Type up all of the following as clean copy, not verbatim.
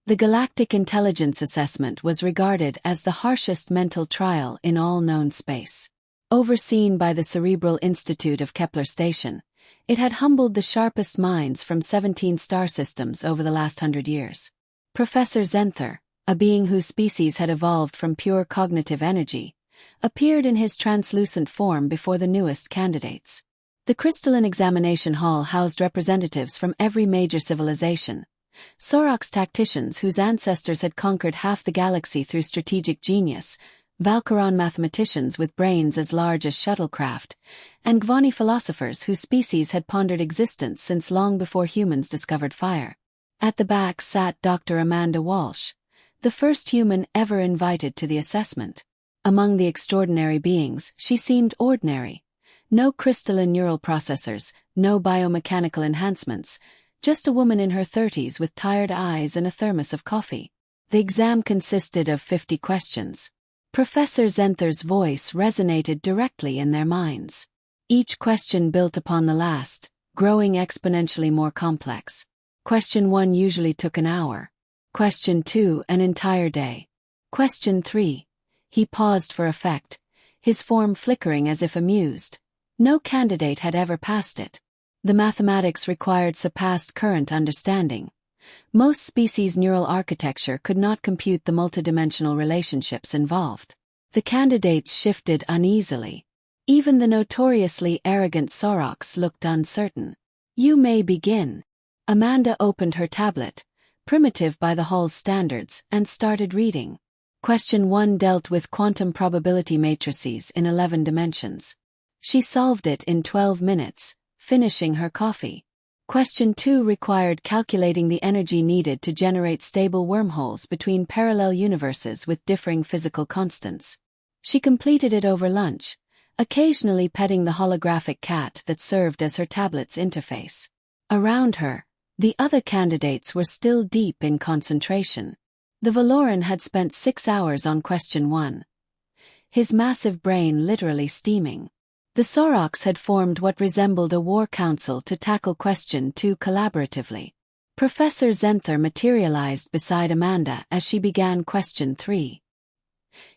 The Galactic Intelligence Assessment was regarded as the harshest mental trial in all known space. Overseen by the Cerebral Institute of Kepler Station, it had humbled the sharpest minds from 17 star systems over the last 100 years. Professor Zenther, a being whose species had evolved from pure cognitive energy, appeared in his translucent form before the newest candidates. The crystalline examination hall housed representatives from every major civilization. Sorox tacticians whose ancestors had conquered half the galaxy through strategic genius, Valkyron mathematicians with brains as large as shuttlecraft, and Gvani philosophers whose species had pondered existence since long before humans discovered fire. At the back sat Dr. Amanda Walsh, the first human ever invited to the assessment. Among the extraordinary beings, she seemed ordinary. No crystalline neural processors, no biomechanical enhancements, just a woman in her 30s with tired eyes and a thermos of coffee. The exam consisted of 50 questions. Professor Zenther's voice resonated directly in their minds. Each question built upon the last, growing exponentially more complex. Question 1 usually took an hour. Question 2 an entire day. Question 3. He paused for effect, his form flickering as if amused. No candidate had ever passed it. The mathematics required surpassed current understanding. Most species' neural architecture could not compute the multidimensional relationships involved. The candidates shifted uneasily. Even the notoriously arrogant Sorox looked uncertain. "You may begin." Amanda opened her tablet, primitive by the hall's standards, and started reading. Question 1 dealt with quantum probability matrices in 11 dimensions. She solved it in 12 minutes, finishing her coffee. Question 2 required calculating the energy needed to generate stable wormholes between parallel universes with differing physical constants. She completed it over lunch, occasionally petting the holographic cat that served as her tablet's interface. Around her, the other candidates were still deep in concentration. The Valoran had spent 6 hours on question 1. His massive brain literally steaming. The Sorox had formed what resembled a war council to tackle question 2 collaboratively. Professor Zenther materialized beside Amanda as she began question 3.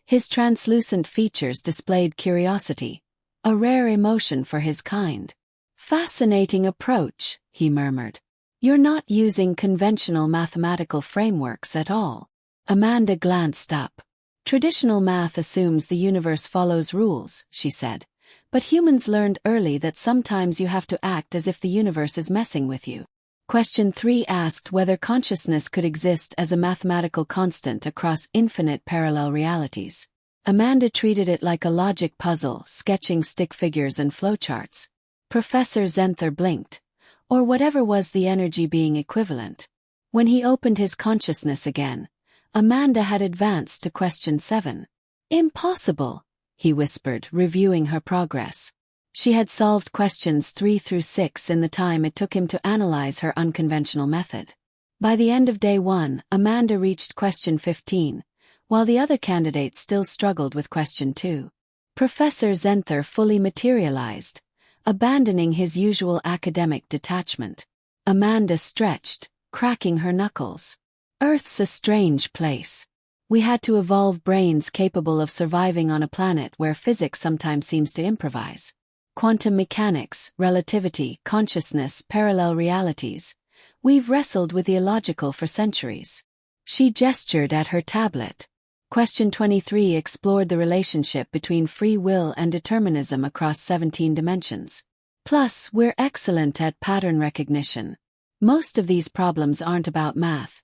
His translucent features displayed curiosity, a rare emotion for his kind. "Fascinating approach," he murmured. "You're not using conventional mathematical frameworks at all." Amanda glanced up. "Traditional math assumes the universe follows rules," she said. "But humans learned early that sometimes you have to act as if the universe is messing with you." Question 3 asked whether consciousness could exist as a mathematical constant across infinite parallel realities. Amanda treated it like a logic puzzle, sketching stick figures and flowcharts. Professor Zenther blinked, or whatever was the energy being equivalent. When he opened his consciousness again, Amanda had advanced to question 7. "Impossible," he whispered, reviewing her progress. She had solved questions 3 through 6 in the time it took him to analyze her unconventional method. By the end of day 1, Amanda reached question 15, while the other candidates still struggled with question 2. Professor Zenther fully materialized, abandoning his usual academic detachment. Amanda stretched, cracking her knuckles. "Earth's a strange place. We had to evolve brains capable of surviving on a planet where physics sometimes seems to improvise. Quantum mechanics, relativity, consciousness, parallel realities. We've wrestled with the illogical for centuries." She gestured at her tablet. Question 23 explored the relationship between free will and determinism across 17 dimensions. "Plus, we're excellent at pattern recognition. Most of these problems aren't about math.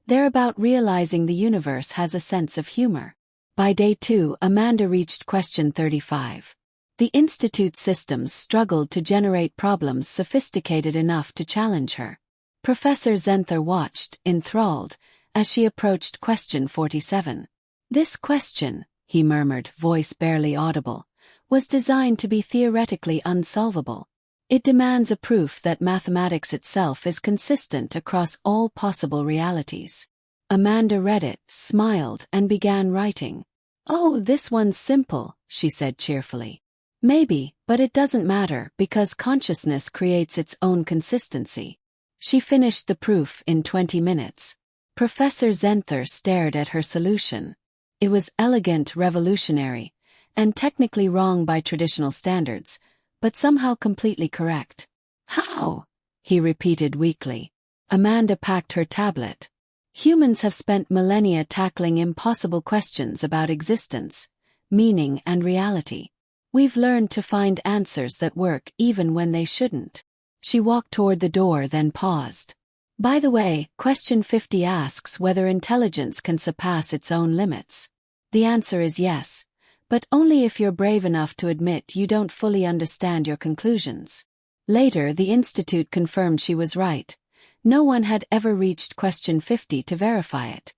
They're about realizing the universe has a sense of humor." By day 2, Amanda reached question 35. The Institute's systems struggled to generate problems sophisticated enough to challenge her. Professor Zenther watched, enthralled, as she approached question 47. "This question," he murmured, voice barely audible, "was designed to be theoretically unsolvable. It demands a proof that mathematics itself is consistent across all possible realities." Amanda read it, smiled, and began writing. "Oh, this one's simple," she said cheerfully. "Maybe, but it doesn't matter because consciousness creates its own consistency." She finished the proof in 20 minutes. Professor Zenther stared at her solution. It was elegant, revolutionary, and technically wrong by traditional standards, but somehow completely correct. How? He repeated weakly. Amanda packed her tablet. Humans have spent millennia tackling impossible questions about existence, meaning, and reality. We've learned to find answers that work even when they shouldn't. She walked toward the door, then paused. By the way, question 50 asks whether intelligence can surpass its own limits. The answer is yes, but only if you're brave enough to admit you don't fully understand your conclusions. Later, the Institute confirmed she was right. No one had ever reached question 50 to verify it.